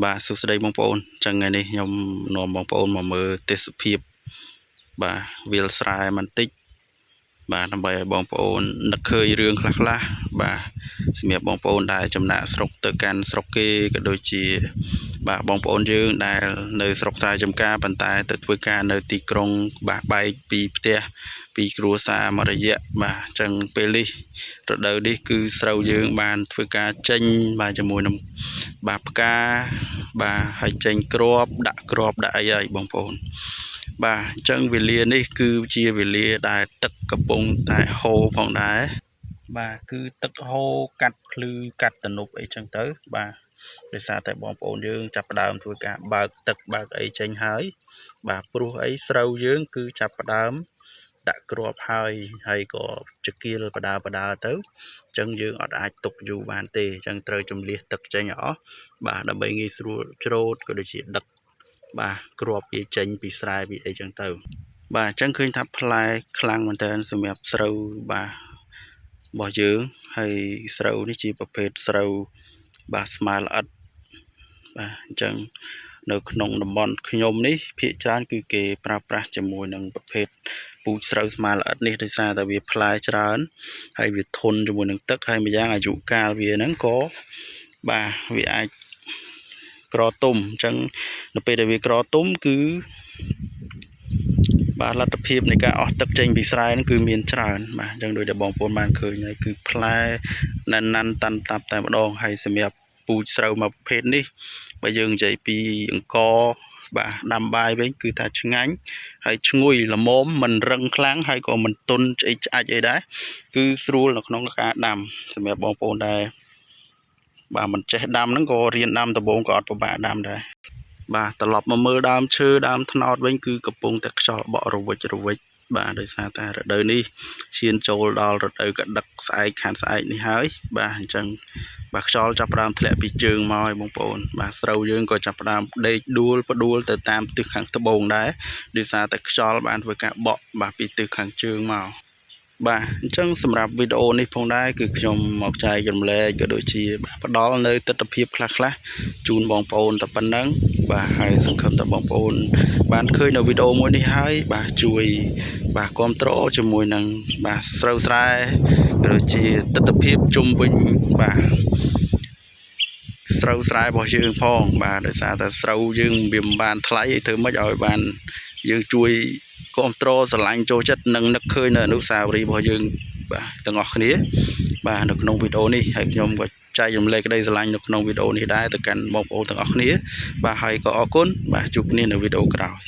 បាទសួស្តីបងប្អូនចឹងថ្ងៃនេះខ្ញុំនាំបងប្អូនមកមើលទេសភាពបាទវាលស្រែបន្តិចបាទដើម្បីឲ្យបងប្អូននឹកឃើញរឿងខ្លះៗបាទសម្រាប់បងប្អូនដែលចំណាក់ស្រុកទៅកាន់ស្រុកគេក៏ដូចជាបាទបងប្អូនយើងដែលនៅស្រុកស្រែចម្ការប៉ុន្តែទៅធ្វើការនៅទីក្រុងបាទបែកពីផ្ទះពីគ្រួសារមួយរយៈបាទអញ្ចឹងពេលនេះរដូវនេះគឺស្រូវយើងបានធ្វើការចេញបាទជាមួយនឹងបាទផ្កាបាទហើយចេញគ្រាប់ដាក់អីហើយបងប្អូនបាទអញ្ចឹងវេលានេះគឺជាវេលាដែលទឹកកំពុងតែហូរផងដែរបាទគឺទឹកហូរកាត់ភ្លឺកាត់ទំនប់អីចឹងទៅបាទដោយសារតែបងប្អូនយើងចាប់ផ្ដើមធ្វើការបើកទឹកបើកអីចេញហើយបាទព្រោះអីស្រូវយើងគឺចាប់ផ្ដើមដាក់គ្រាប់ហើយក៏ចកៀលបដាទៅអញ្ចឹងយើងអត់អាចទុកយូរបានទេអញ្ចឹងត្រូវជំលះទឹកចេញឲ្យអស់បាទដើម្បីងាយស្រួលច្រូតក៏ដូចជាដឹកបាទគ្រាប់វាចេញពីស្រែពីអីចឹងទៅបាទអញ្ចឹងឃើញថាផ្លែខ្លាំងមែនតើសម្រាប់ស្រូវបាទរបស់យើងហើយស្រូវនេះជាប្រភេទស្រូវបាទស្មើល្អិតបាទអញ្ចឹងនៅក្នុងតំបន់ខ្ញុំនេះភាគច្រើនគឺគេប្រើប្រាស់ជាមួយនឹងប្រភេទពូជស្រូវស្មើល្អិតនេះដោយសារតែវាផ្លែច្រើនហើយវាធន់ជាមួយនឹងទឹកហើយម្យ៉ាងអាយុកាលវាហ្នឹងក៏បាទវាអាចក្រទុំអញ្ចឹងនៅពេលដែលវាក្រទុំគឺបាទលទ្ធភាពនៃការអស់ទឹកចេញពីស្រែហ្នឹងគឺមានច្រើនបាទអញ្ចឹងដូចដែលបងប្អូនបានឃើញហើយគឺផ្លែណាន់តាន់តាប់តែម្ដងហើយសម្រាប់ពូជស្រូវមួយប្រភេទនេះបើយើងនិយាយពីអង្គបាទដាំបាយវិញគឺថាឆ្ងាញ់ហើយឈ្ងុយល្មមមិនរឹងខ្លាំងហើយក៏មិនទន់ឆ្អិចឆ្អាច់អីដែរគឺស្រួលនៅក្នុងការដាំសម្រាប់បងប្អូនដែលបាទមិនចេះដាំហ្នឹងក៏រៀនដាំដំបូងក៏អត់ពិបាកដាំដែរបាទត្រឡប់មកមើលដើមឈើដើមត្នោតវិញគឺកំពុងតែខ្យល់បក់រវិចបាទដោយសារតែរដូវនេះឈានចូលដល់រដូវកដឹកស្អែកខានស្អែកនេះហើយបាទអញ្ចឹងបាទខ្យល់ចាប់ផ្ដើមធ្លាក់ពីជើងមកហើយបងប្អូនបាទស្រូវយើងក៏ចាប់ផ្ដើមដេកដួលទៅតាមទិសខាងត្បូងដែរដោយសារតែខ្យល់បានធ្វើការបក់បាទពីទិសខាងជើងមកបាទអញ្ចឹងសម្រាប់វីដេអូនេះផងដែរគឺខ្ញុំមកចែករំលែកក៏ដូចជាផ្ដល់នៅទស្សនវិជ្ជាខ្លះជូនបងប្អូនតែប៉ុណ្្នឹងបាទហើយសង្ឃឹមថាបងប្អូនបានឃើញនៅវីដេអូមួយនេះហើយបាទជួយបាទគាំទ្រជាមួយនឹងបាទស្រូវស្រែក៏ដូចជាទស្សនវិជ្ជាជុំវិញបាទស្រូវស្រែរបស់យើងផងបាទដោយសារតែស្រូវយើងវាមិនបានថ្លៃឲ្យធ្វើម៉េចឲ្យបានយើងជួយគ្រប់គ្រងស្រឡាញ់ចូលចិត្តនិងនឹកឃើញនៅអនុស្សាវរីយ៍របស់យើងបាទទាំងអស់គ្នាបាទនៅក្នុងវីដេអូនេះហើយខ្ញុំក៏ចែករំលែកក្តីស្រឡាញ់នៅក្នុងវីដេអូនេះដែរទៅកាន់បងប្អូនទាំងអស់គ្នាបាទហើយក៏អរគុណបាទជួបគ្នានៅវីដេអូក្រោយ